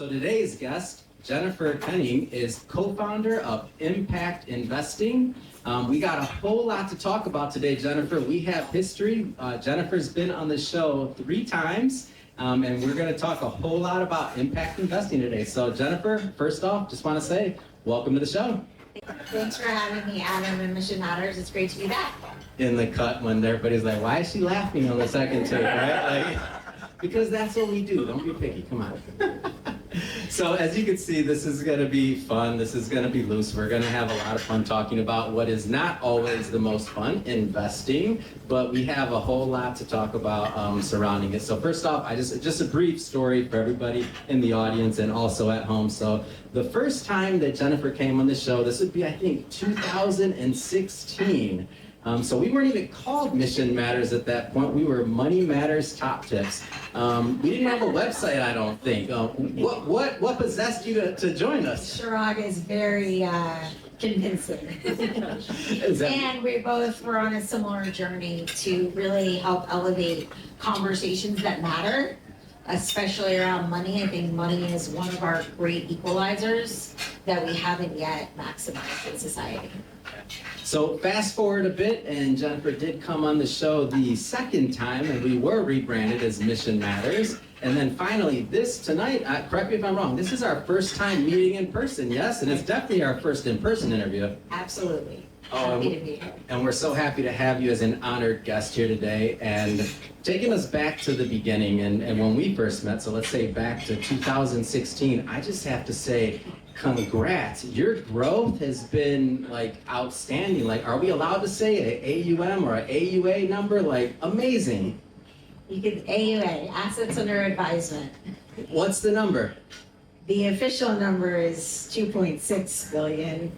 So today's guest, Jenn Kenning, is co-founder of Impact Investing. We got a whole lot to talk about today, Jennifer. We have history. Jennifer's been on the show 3 times, and we're going to talk a whole lot about impact investing today. So Jennifer, first off, just want to say, welcome to the show. Thanks for having me, Adam, and Mission Matters. It's great to be back. In the cut when everybody's like, why is she laughing on the second take, right? Because that's what we do. Don't be picky. Come on. So as you can see, this is going to be fun. This is going to be loose. We're going to have a lot of fun talking about what is not always the most fun, investing, but we have a whole lot to talk about surrounding it. So first off, just a brief story for everybody in the audience and also at home. So the first time that Jennifer came on the show, this would be, I think, 2016. So we weren't even called Mission Matters at that point. We were Money Matters Top Tips. We didn't have a website, I don't think. What possessed you to join us? Chirag is very convincing. And we both were on a similar journey to really help elevate conversations that matter, especially around money. I think money is one of our great equalizers that we haven't yet maximized in society. So fast forward a bit, and Jennifer did come on the show the second time, and we were rebranded as Mission Matters. And then finally, tonight, correct me if I'm wrong, this is our first time meeting in person, yes? And it's definitely our first in-person interview. Absolutely. Happy to be here. And we're so happy to have you as an honored guest here today, and taking us back to the beginning and when we first met, so let's say back to 2016, I just have to say, congrats. Your growth has been like outstanding. Like, are we allowed to say an AUM or an AUA number? Like, amazing. You can AUA, Assets Under Advisement. What's the number? The official number is 2.6 billion,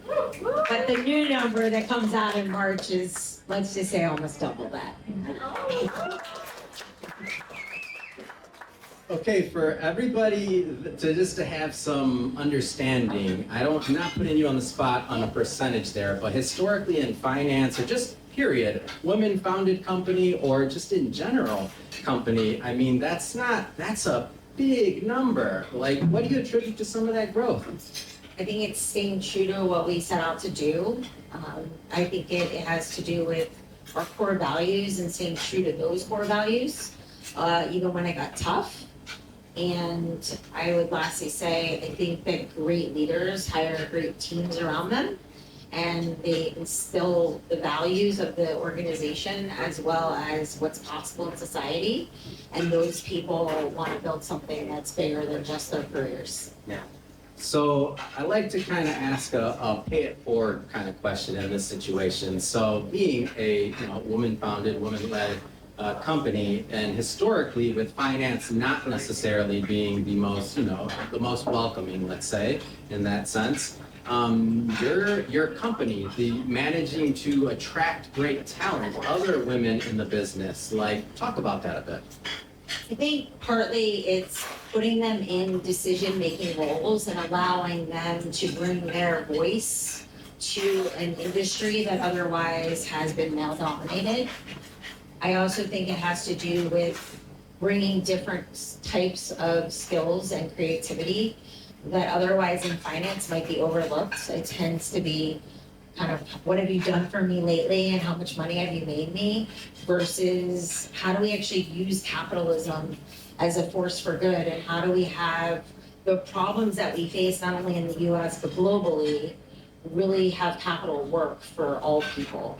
but the new number that comes out in March is, let's just say, almost double that. Okay, for everybody to have some understanding, I'm not putting you on the spot on a percentage there, but historically in finance or just period, women-founded company or just in general company, I mean, that's a big number. Like, what do you attribute to some of that growth? I think it's staying true to what we set out to do. I think it has to do with our core values and staying true to those core values, even when it got tough. And I would lastly say, I think that great leaders hire great teams around them, and they instill the values of the organization as well as what's possible in society. And those people want to build something that's bigger than just their careers. Yeah. So I like to kind of ask a pay it forward kind of question in this situation. So being a woman-founded, woman-led company, and historically with finance not necessarily being the most welcoming, let's say, in that sense, your company, the managing to attract great talent, other women in the business, like, talk about that a bit. I think partly it's putting them in decision-making roles and allowing them to bring their voice to an industry that otherwise has been male-dominated. I also think it has to do with bringing different types of skills and creativity that otherwise in finance might be overlooked. It tends to be kind of, what have you done for me lately and how much money have you made me, versus how do we actually use capitalism as a force for good, and how do we have the problems that we face not only in the US but globally really have capital work for all people,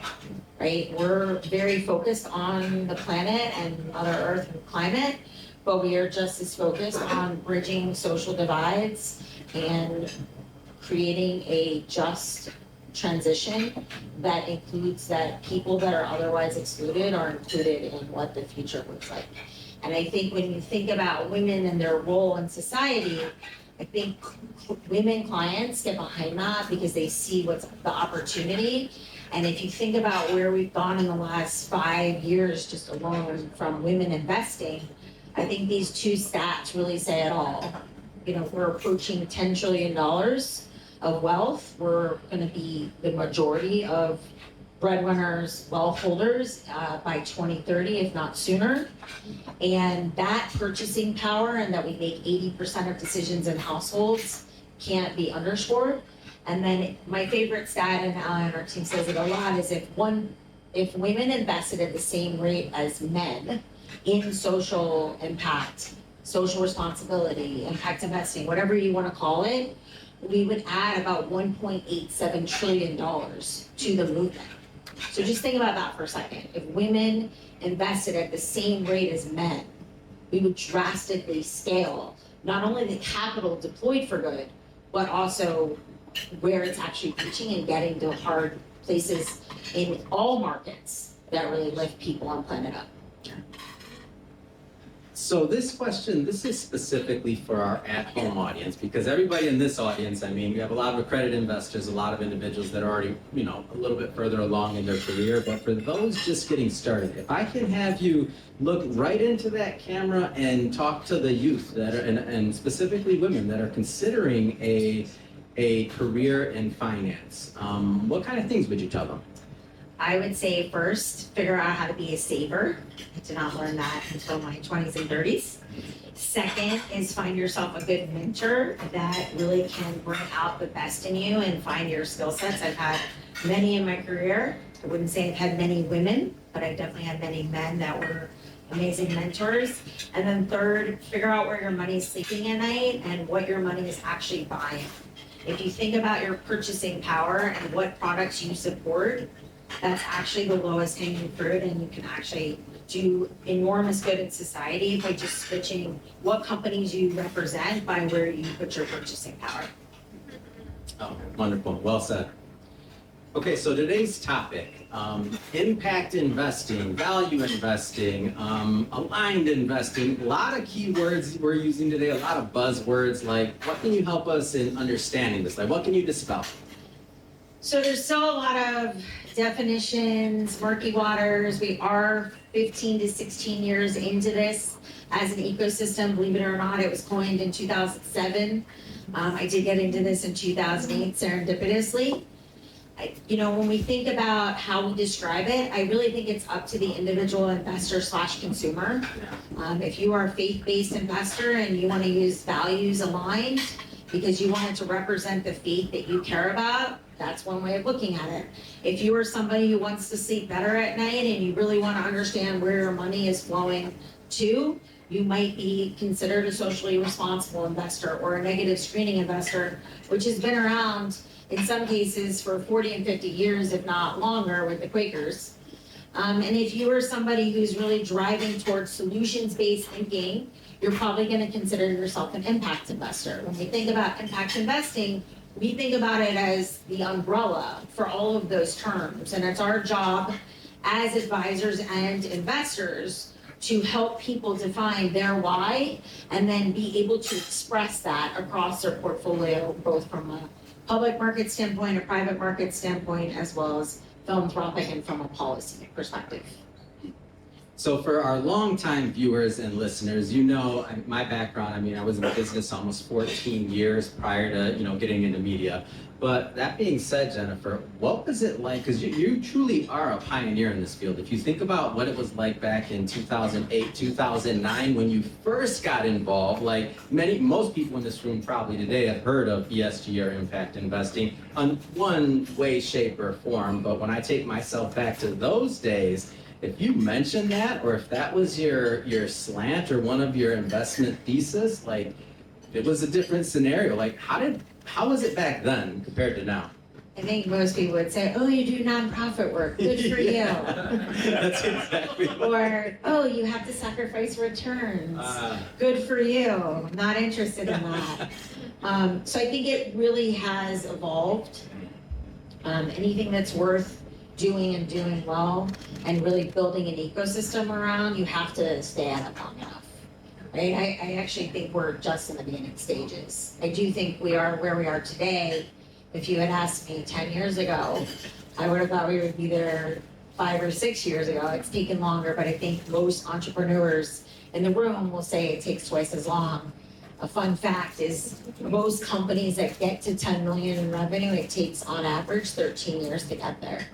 right? We're very focused on the planet and Mother Earth and climate, but we are just as focused on bridging social divides and creating a just transition that includes that people that are otherwise excluded are included in what the future looks like. And I think when you think about women and their role in society, I think women clients get behind that because they see what's the opportunity. And if you think about where we've gone in the last 5 years just alone from women investing, I think these 2 stats really say it all. We're approaching $10 trillion of wealth. We're going to be the majority of breadwinners, wealth holders by 2030, if not sooner. And that purchasing power, and that we make 80% of decisions in households, can't be underscored. And then my favorite stat, and Ally on our team says it a lot, is if women invested at the same rate as men in social impact, social responsibility, impact investing, whatever you want to call it, we would add about $1.87 trillion to the movement. So just think about that for a second. If women invested at the same rate as men, we would drastically scale not only the capital deployed for good, but also where it's actually reaching and getting to hard places in all markets that really lift people on planet up. So this question, this is specifically for our at-home audience, because everybody in this audience, I mean, we have a lot of accredited investors, a lot of individuals that are already, a little bit further along in their career, but for those just getting started, if I can have you look right into that camera and talk to the youth that are, and specifically women that are considering a career in finance, what kind of things would you tell them? I would say first, figure out how to be a saver. I did not learn that until my 20s and 30s. Second is find yourself a good mentor that really can bring out the best in you and find your skill sets. I've had many in my career. I wouldn't say I've had many women, but I definitely had many men that were amazing mentors. And then third, figure out where your money's sleeping at night and what your money is actually buying. If you think about your purchasing power and what products you support, that's actually the lowest hanging fruit, and you can actually do enormous good in society by just switching what companies you represent by where you put your purchasing power. Oh, wonderful, well said. Okay, so today's topic, impact investing, value investing, aligned investing, a lot of keywords we're using today, a lot of buzzwords, like what can you help us in understanding this? Like what can you dispel? So there's still a lot of definitions, murky waters. We are 15 to 16 years into this as an ecosystem. Believe it or not, it was coined in 2007. I did get into this in 2008 serendipitously. When we think about how we describe it, I really think it's up to the individual investor / consumer. If you are a faith-based investor and you want to use values aligned because you want it to represent the faith that you care about, that's one way of looking at it. If you are somebody who wants to sleep better at night and you really want to understand where your money is flowing to, you might be considered a socially responsible investor or a negative screening investor, which has been around in some cases for 40 and 50 years, if not longer, with the Quakers. And if you are somebody who's really driving towards solutions-based thinking, you're probably going to consider yourself an impact investor. When we think about impact investing, we think about it as the umbrella for all of those terms. And it's our job as advisors and investors to help people define their why and then be able to express that across their portfolio, both from a public market standpoint, a private market standpoint, as well as philanthropic and from a policy perspective. So for our longtime viewers and listeners, my background, I was in business almost 14 years prior to, getting into media. But that being said, Jennifer, what was it like? Because you truly are a pioneer in this field. If you think about what it was like back in 2008, 2009, when you first got involved, like most people in this room probably today have heard of ESG or impact investing on one way, shape, or form. But when I take myself back to those days, if you mentioned that, or if that was your slant or one of your investment thesis, like it was a different scenario. Like how was it back then compared to now? I think most people would say, oh, you do nonprofit work, good for you. That's exactly what. Or, oh, you have to sacrifice returns, good for you, not interested in that. So I think it really has evolved. Anything that's worth doing and doing well and really building an ecosystem around, you have to stay at it long enough. Right? I actually think we're just in the beginning stages. I do think we are where we are today. If you had asked me 10 years ago, I would have thought we would be there 5 or 6 years ago. It's taken longer, but I think most entrepreneurs in the room will say it takes twice as long. A fun fact is most companies that get to 10 million in revenue, it takes on average 13 years to get there.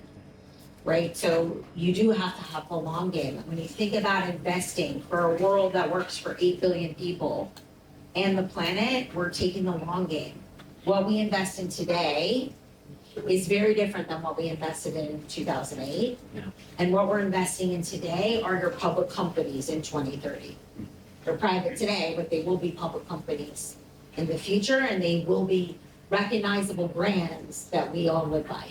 right? So you do have to have the long game. And when you think about investing for a world that works for 8 billion people and the planet, we're taking the long game. What we invest in today is very different than what we invested in 2008. Yeah. And what we're investing in today are your public companies in 2030. They're private today, but they will be public companies in the future, and they will be recognizable brands that we all live by.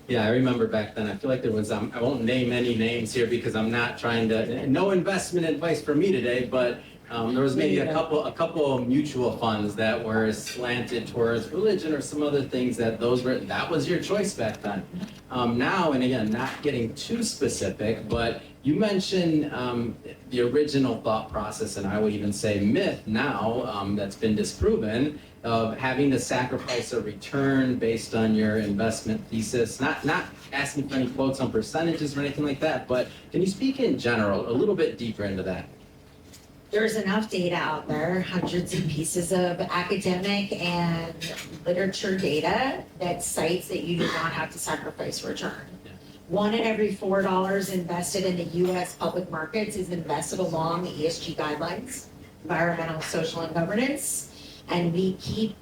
Yeah, I remember back then, I feel like there was, I won't name any names here because I'm not trying to, no investment advice for me today, but there was maybe a couple of mutual funds that were slanted towards religion or some other things that was your choice back then. Now, and again, not getting too specific, but you mentioned the original thought process, and I would even say myth now, that's been disproven, of having to sacrifice a return based on your investment thesis. Not asking for any quotes on percentages or anything like that, but can you speak in general, a little bit deeper into that? There's enough data out there, hundreds of pieces of academic and literature data that cites that you do not have to sacrifice return. Yeah. 1 in every $4 invested in the US public markets is invested along the ESG guidelines, environmental, social, and governance. And we keep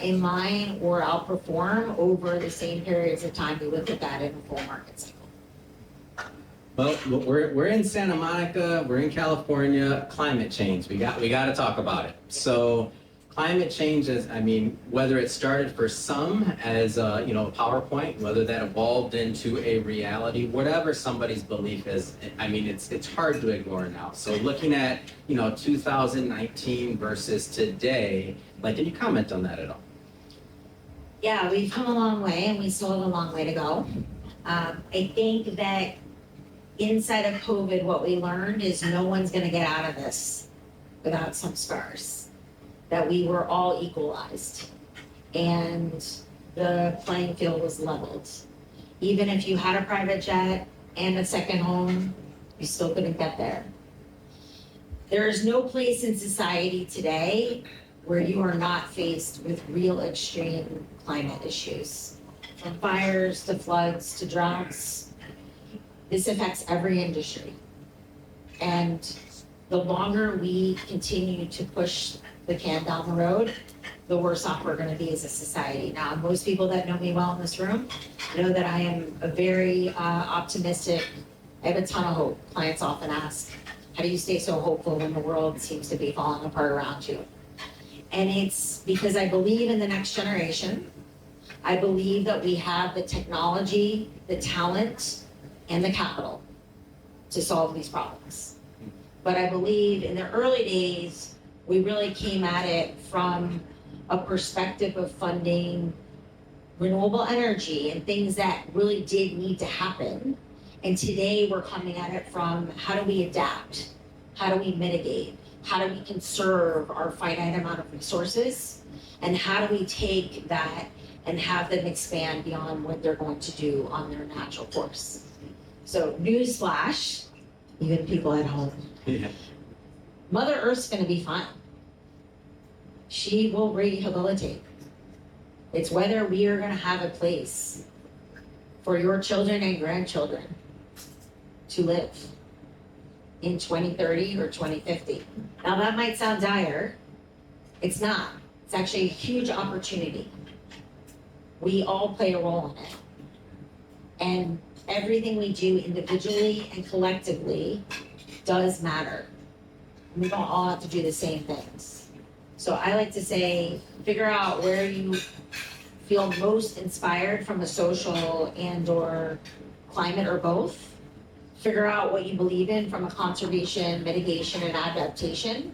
in line or outperform over the same periods of time we look at that in a full market cycle. Well, we're in Santa Monica, we're in California, climate change, we got to talk about it. So climate change is, I mean, whether it started for some as a PowerPoint, whether that evolved into a reality, whatever somebody's belief is, I mean, it's hard to ignore now. So looking at 2019 versus today, like, can you comment on that at all? Yeah, we've come a long way, and we still have a long way to go. I think that inside of COVID, what we learned is no one's going to get out of this without some scars. That we were all equalized, and the playing field was leveled. Even if you had a private jet and a second home, you still couldn't get there. There is no place in society today where you are not faced with real extreme climate issues. From fires to floods to droughts, this affects every industry. And the longer we continue to push the can down the road, the worse off we're going to be as a society. Now, most people that know me well in this room know that I am a very optimistic. I have a ton of hope. Clients often ask, how do you stay so hopeful when the world seems to be falling apart around you? And it's because I believe in the next generation. I believe that we have the technology, the talent, and the capital to solve these problems. But I believe in the early days, we really came at it from a perspective of funding renewable energy and things that really did need to happen. And today we're coming at it from how do we adapt? How do we mitigate? How do we conserve our finite amount of resources? And how do we take that and have them expand beyond what they're going to do on their natural course? So newsflash, even people at home, Yeah. Mother Earth's gonna be fine. She will rehabilitate. It's whether we are gonna have a place for your children and grandchildren to live in 2030 or 2050. Now that might sound dire. It's not. It's actually a huge opportunity. We all play a role in it. And everything we do individually and collectively does matter. We don't all have to do the same things. So I like to say, figure out where you feel most inspired from a social and or climate or both. Figure out what you believe in from a conservation, mitigation, and adaptation.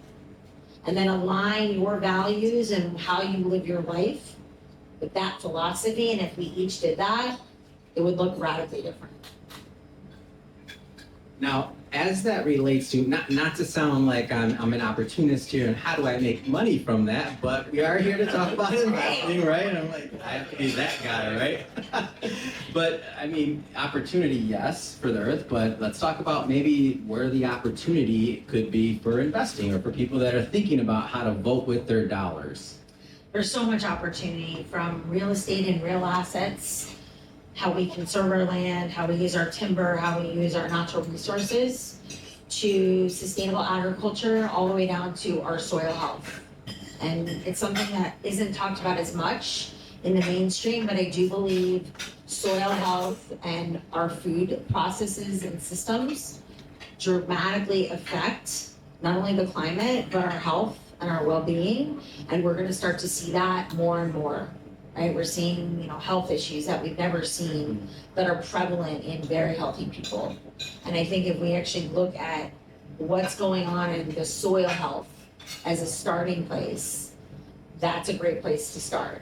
And then align your values and how you live your life with that philosophy. And if we each did that, it would look radically different. Now, as that relates to, not to sound like I'm an opportunist here and how do I make money from that, but we are here to talk about investing, right? And I'm like, I have to be that guy, right? But I mean, opportunity, yes, for the earth, but let's talk about maybe where the opportunity could be for investing or for people that are thinking about how to vote with their dollars. There's so much opportunity from real estate and real assets, how we conserve our land, how we use our timber, how we use our natural resources, to sustainable agriculture, all the way down to our soil health. And it's something that isn't talked about as much in the mainstream, but I do believe soil health and our food processes and systems dramatically affect not only the climate, but our health and our well-being. And we're gonna start to see that more and more, right? We're seeing, health issues that we've never seen that are prevalent in very healthy people. And I think if we actually look at what's going on in the soil health as a starting place, that's a great place to start.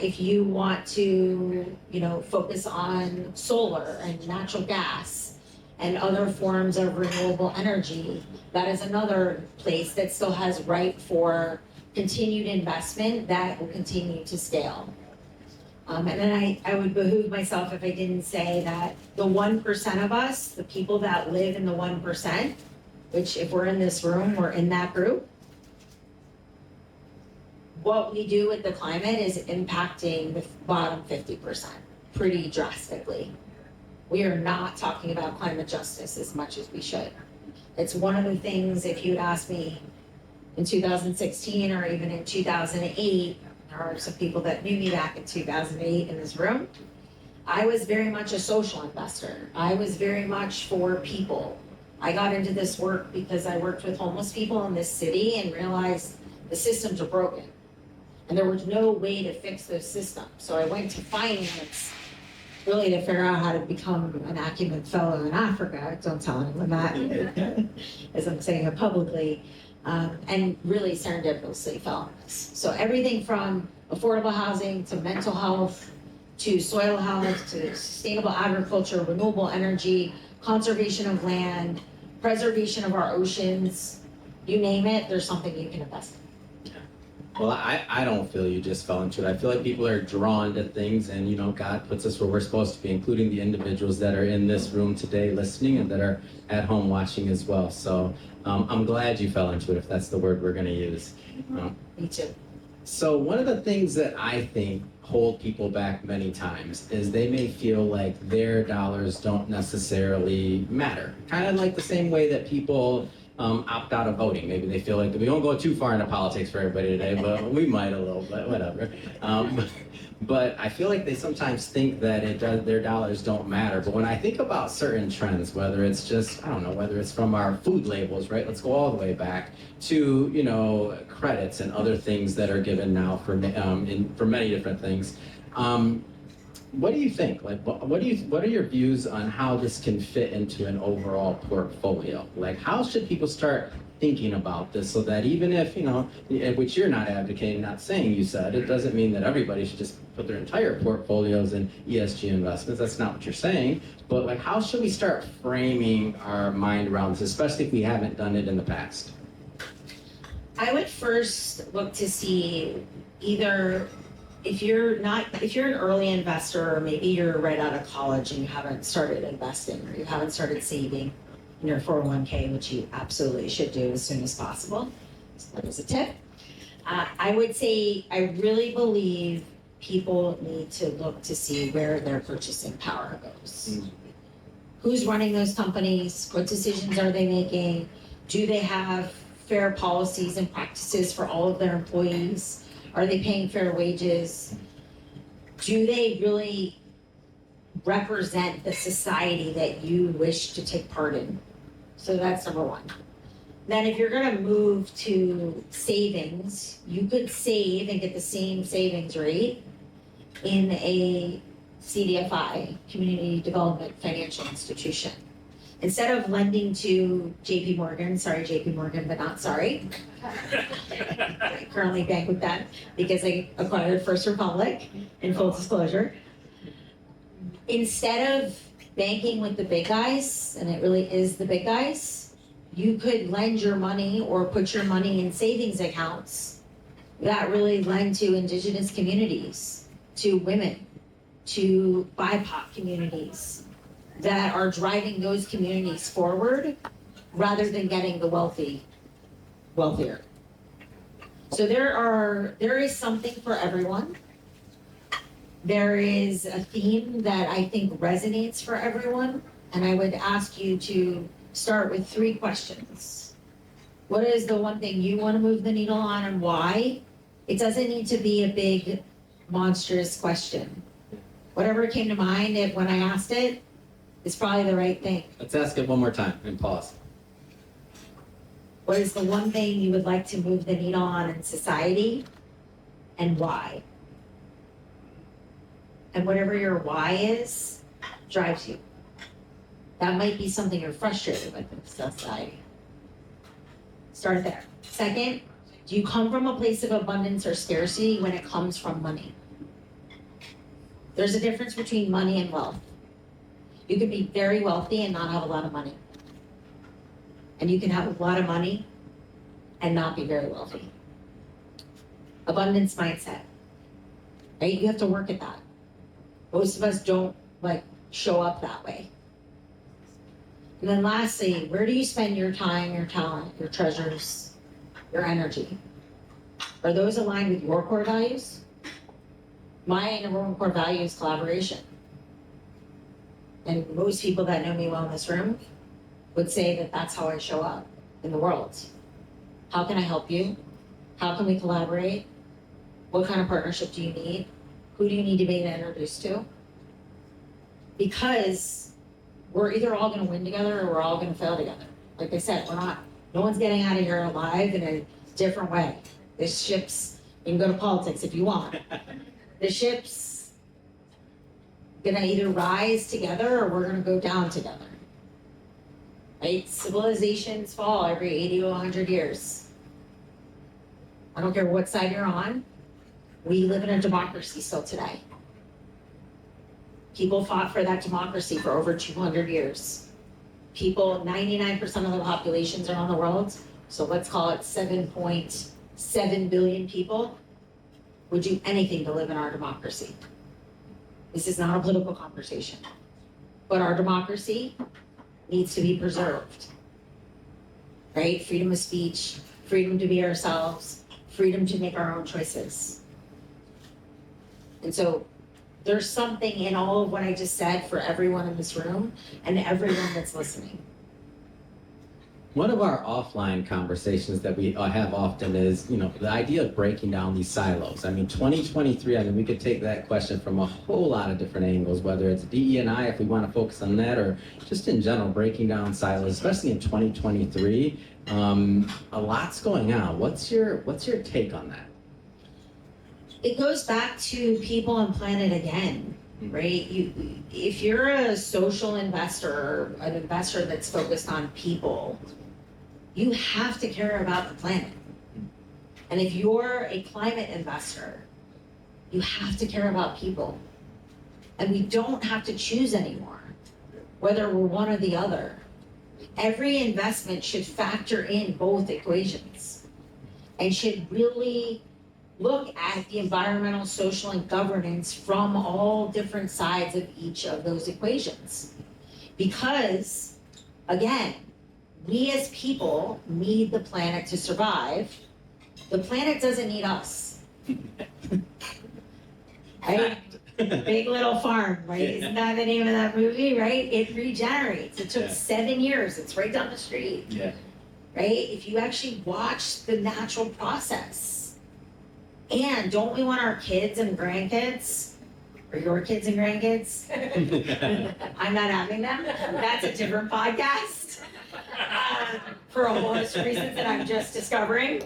If you want to, focus on solar and natural gas and other forms of renewable energy, that is another place that still has right for continued investment that will continue to scale. And then I would behoove myself if I didn't say that the 1% of us, the people that live in the 1%, which if we're in this room, we're in that group, what we do with the climate is impacting the bottom 50% pretty drastically. We are not talking about climate justice as much as we should. It's one of the things, if you'd asked me in 2016 or even in 2008, there are some people that knew me back in 2008 in this room, I was very much a social investor. I was very much for people. I got into this work because I worked with homeless people in this city and realized the systems are broken. And there was no way to fix those systems. So I went to finance really to figure out how to become an acumen fellow in Africa. Don't tell anyone that, as I'm saying it publicly. And really serendipitously fell on this. So everything from affordable housing to mental health, to soil health, to sustainable agriculture, renewable energy, conservation of land, preservation of our oceans, you name it, there's something you can invest in. Well, I don't feel you just fell into it. I feel like people are drawn to things, and God puts us where we're supposed to be, including the individuals that are in this room today listening and that are at home watching as well. So I'm glad you fell into it, if that's the word we're going to use. Me too. So one of the things that I think hold people back many times is they may feel like their dollars don't necessarily matter. Kind of like the same way that people opt out of voting. Maybe they feel like we won't go too far into politics for everybody today, but we might a little bit, whatever. But I feel like they sometimes think that their dollars don't matter. But when I think about certain trends, whether it's just, whether it's from our food labels, right? Let's go all the way back to, credits and other things that are given now for many different things. What do you think? Like, what are your views on how this can fit into an overall portfolio? Like, how should people start thinking about this so that even if, which you're not advocating, not saying you said, it doesn't mean that everybody should just put their entire portfolios in ESG investments. That's not what you're saying. But like, how should we start framing our mind around this, especially if we haven't done it in the past? I would first look to see either if you're an early investor, or maybe you're right out of college and you haven't started investing, or you haven't started saving in your 401k, which you absolutely should do as soon as possible. So that is a tip. I would say I really believe people need to look to see where their purchasing power goes. Who's running those companies? What decisions are they making? Do they have fair policies and practices for all of their employees? Are they paying fair wages? Do they really represent the society that you wish to take part in? So that's number one. Then if you're gonna move to savings, you could save and get the same savings rate in a CDFI, Community Development Financial Institution. Instead of lending to JP Morgan, sorry JP Morgan, but not sorry. I currently bank with them because I acquired First Republic, in full disclosure. Instead of banking with the big guys, and it really is the big guys, you could lend your money or put your money in savings accounts that really lend to indigenous communities, to women, to BIPOC communities, that are driving those communities forward rather than getting the wealthy wealthier. So there is something for everyone. there is a theme that I think resonates for everyone, and I would ask you to start with 3 questions. What is the one thing you want to move the needle on and why? It doesn't need to be a big, monstrous question. Whatever came to mind when I asked it is probably the right thing. Let's ask it one more time and pause. What is the one thing you would like to move the needle on in society and why? And whatever your why is, drives you. That might be something you're frustrated with in society. Start there. Second, do you come from a place of abundance or scarcity when it comes from money? There's a difference between money and wealth. You can be very wealthy and not have a lot of money. And you can have a lot of money and not be very wealthy. Abundance mindset, right? You have to work at that. Most of us don't show up that way. And then lastly, where do you spend your time, your talent, your treasures, your energy? Are those aligned with your core values? My number 1 core value is collaboration. And most people that know me well in this room would say that that's how I show up in the world. How can I help you? How can we collaborate? What kind of partnership do you need? Who do you need to be introduced to? Because we're either all going to win together or we're all going to fail together. Like I said, no one's getting out of here alive in a different way. This ship's, you can go to politics if you want. The ship's gonna either rise together or we're gonna go down together. Right? Civilizations fall every 80 to 100 years. I don't care what side you're on. We live in a democracy still today. People fought for that democracy for over 200 years. 99% of the populations around the world, so let's call it 7.7 billion people, would do anything to live in our democracy. This is not a political conversation, but our democracy needs to be preserved, right? Freedom of speech, freedom to be ourselves, freedom to make our own choices. And so there's something in all of what I just said for everyone in this room and everyone that's listening. One of our offline conversations that we have often is, the idea of breaking down these silos. I mean, 2023, we could take that question from a whole lot of different angles, whether it's DE&I, if we want to focus on that, or just in general, breaking down silos, especially in 2023. A lot's going on. What's your take on that? It goes back to people and planet again, right? If you're a social investor, an investor that's focused on people, you have to care about the planet. And if you're a climate investor, you have to care about people. And we don't have to choose anymore, whether we're one or the other. Every investment should factor in both equations and should really look at the environmental, social, and governance from all different sides of each of those equations. Because, again, we as people need the planet to survive. The planet doesn't need us. Right? Big Little Farm, right? Isn't that the name of that movie, right? It regenerates. It took 7 years. It's right down the street. Yeah. Right? If you actually watch the natural process. And don't we want our kids and grandkids, or your kids and grandkids? I'm not having them. That's a different podcast. For a whole host of reasons that I'm just discovering.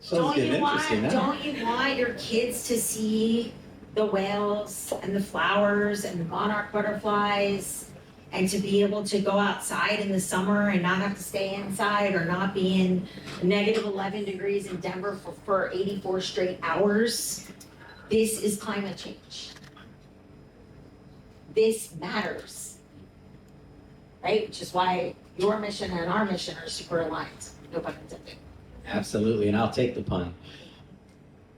Don't you want your kids to see the whales and the flowers and the monarch butterflies, and to be able to go outside in the summer and not have to stay inside or not be in negative 11 degrees in Denver for 84 straight hours? This is climate change. This matters, right? Which is why your mission and our mission are super aligned. No pun intended. Absolutely, and I'll take the pun.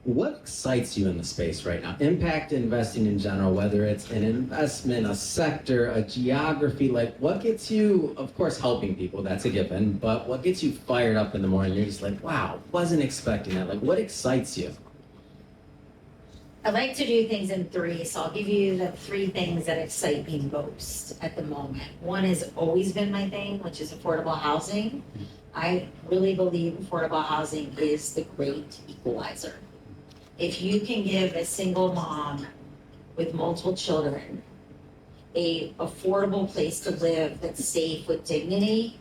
What excites you in the space right now? Impact investing in general, whether it's an investment, a sector, a geography, what gets you, of course, helping people, that's a given, but what gets you fired up in the morning? You're just like, wow, wasn't expecting that. What excites you? I like to do things in three, so I'll give you the three things that excite me most at the moment. One has always been my thing, which is affordable housing. I really believe affordable housing is the great equalizer. If you can give a single mom with multiple children a affordable place to live that's safe with dignity,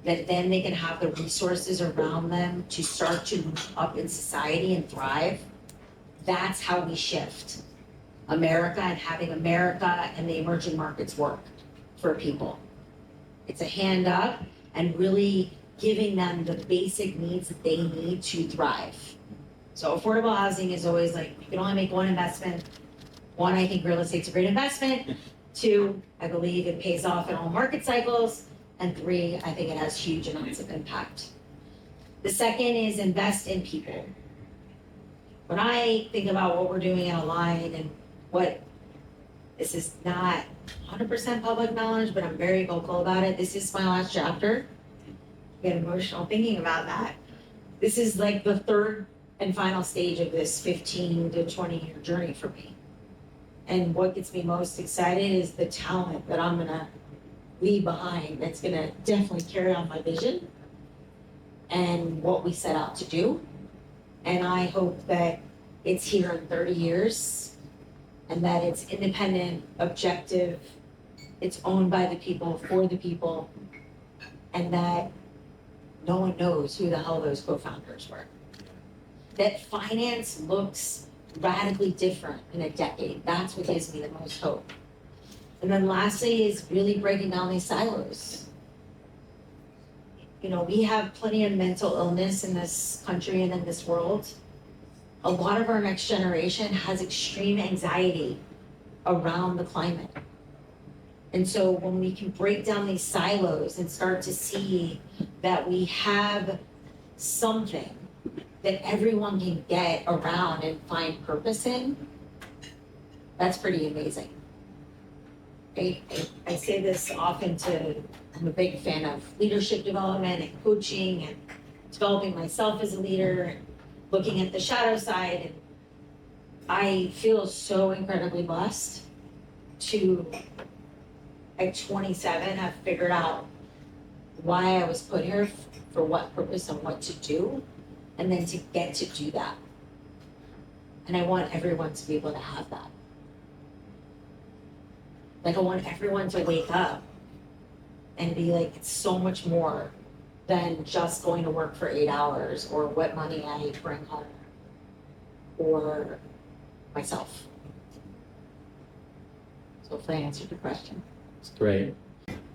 that then they can have the resources around them to start to move up in society and thrive, that's how we shift America and having America and the emerging markets work for people. It's a hand up and really giving them the basic needs that they need to thrive. So affordable housing is always like, you can only make one investment. One, I think real estate's a great investment. Two, I believe it pays off in all market cycles. And three, I think it has huge amounts of impact. The second is invest in people. When I think about what we're doing at Align and what, this is not 100% public knowledge, but I'm very vocal about it. This is my last chapter. I get emotional thinking about that. This is like the third and final stage of this 15 to 20 year journey for me. And what gets me most excited is the talent that I'm gonna leave behind that's gonna definitely carry on my vision and what we set out to do. And I hope that it's here in 30 years and that it's independent, objective, it's owned by the people, for the people, and that no one knows who the hell those co-founders were. That finance looks radically different in a decade. That's what gives me the most hope. And then lastly is really breaking down these silos. You know, we have plenty of mental illness in this country and in this world. A lot of our next generation has extreme anxiety around the climate. And so when we can break down these silos and start to see that we have something that everyone can get around and find purpose in, that's pretty amazing. I say this often I'm a big fan of leadership development and coaching and developing myself as a leader and looking at the shadow side. And I feel so incredibly blessed to, at 27, have figured out why I was put here, for what purpose and what to do, and then to get to do that. And I want everyone to be able to have that. Like, I want everyone to wake up and be like, it's so much more than just going to work for 8 hours or what money I bring home or myself. So hopefully I answered your question. It's great.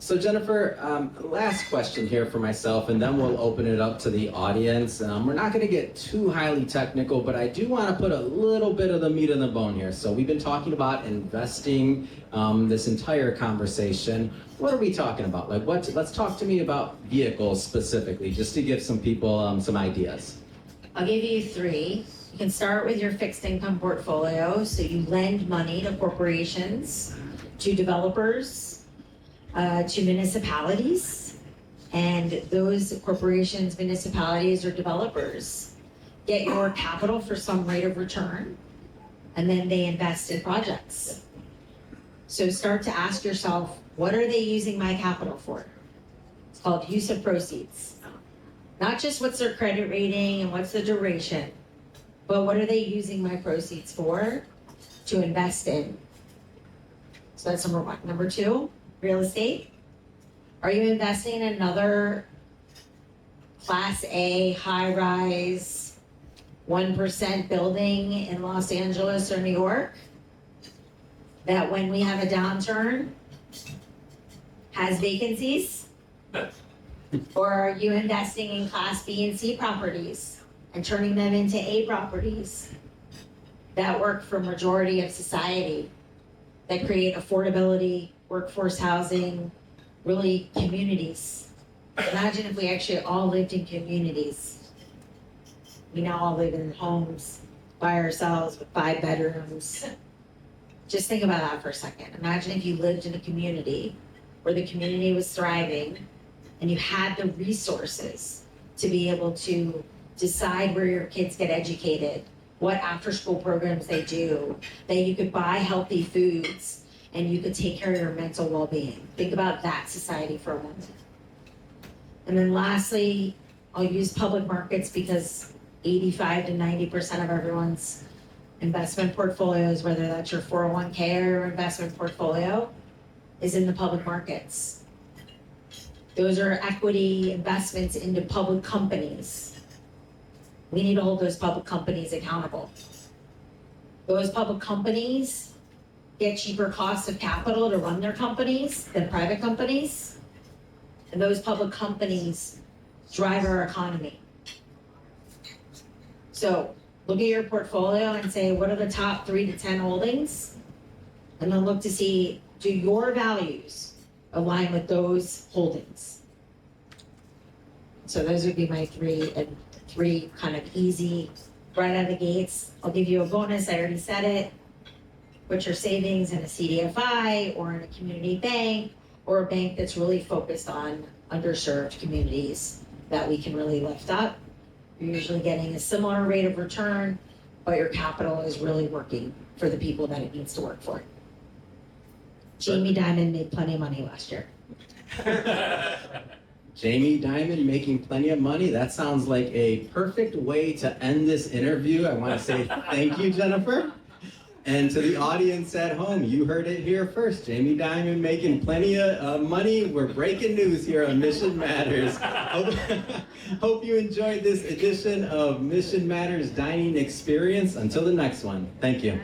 So Jennifer, last question here for myself, and then we'll open it up to the audience. We're not going to get too highly technical, but I do want to put a little bit of the meat on the bone here. So we've been talking about investing this entire conversation. What are we talking about? Like, let's talk to me about vehicles specifically, just to give some people some ideas. I'll give you three. You can start with your fixed income portfolio. So you lend money to corporations, to developers, to municipalities, and those corporations, municipalities, or developers get your capital for some rate of return, and then they invest in projects. So start to ask yourself, what are they using my capital for? It's called use of proceeds. Not just what's their credit rating and what's the duration, but what are they using my proceeds for to invest in? So that's number one. Number two, real estate. Are you investing in another Class A, high-rise, 1% building in Los Angeles or New York that when we have a downturn has vacancies? Or are you investing in Class B and C properties and turning them into A properties that work for majority of society, that create affordability, workforce housing, really communities? Imagine if we actually all lived in communities. We now all live in homes by ourselves with 5 bedrooms. Just think about that for a second. Imagine if you lived in a community where the community was thriving and you had the resources to be able to decide where your kids get educated what after-school programs they do, that you could buy healthy foods and you could take care of your mental well-being. Think about that society for a moment. And then lastly, I'll use public markets because 85 to 90% of everyone's investment portfolios, whether that's your 401k or your investment portfolio, is in the public markets. Those are equity investments into public companies. We need to hold those public companies accountable. Those public companies get cheaper costs of capital to run their companies than private companies. And those public companies drive our economy. So look at your portfolio and say, what are the top 3 to 10 holdings? And then look to see, do your values align with those holdings? So those would be my three kind of easy, right out of the gates. I'll give you a bonus, I already said it. Put your savings in a CDFI or in a community bank, or a bank that's really focused on underserved communities that we can really lift up. You're usually getting a similar rate of return, but your capital is really working for the people that it needs to work for. Jamie Dimon made plenty of money last year. Jamie Dimon making plenty of money. That sounds like a perfect way to end this interview. I want to say thank you, Jennifer. And to the audience at home, you heard it here first. Jamie Dimon making plenty of money. We're breaking news here on Mission Matters. Hope you enjoyed this edition of Mission Matters Dining Experience. Until the next one, thank you.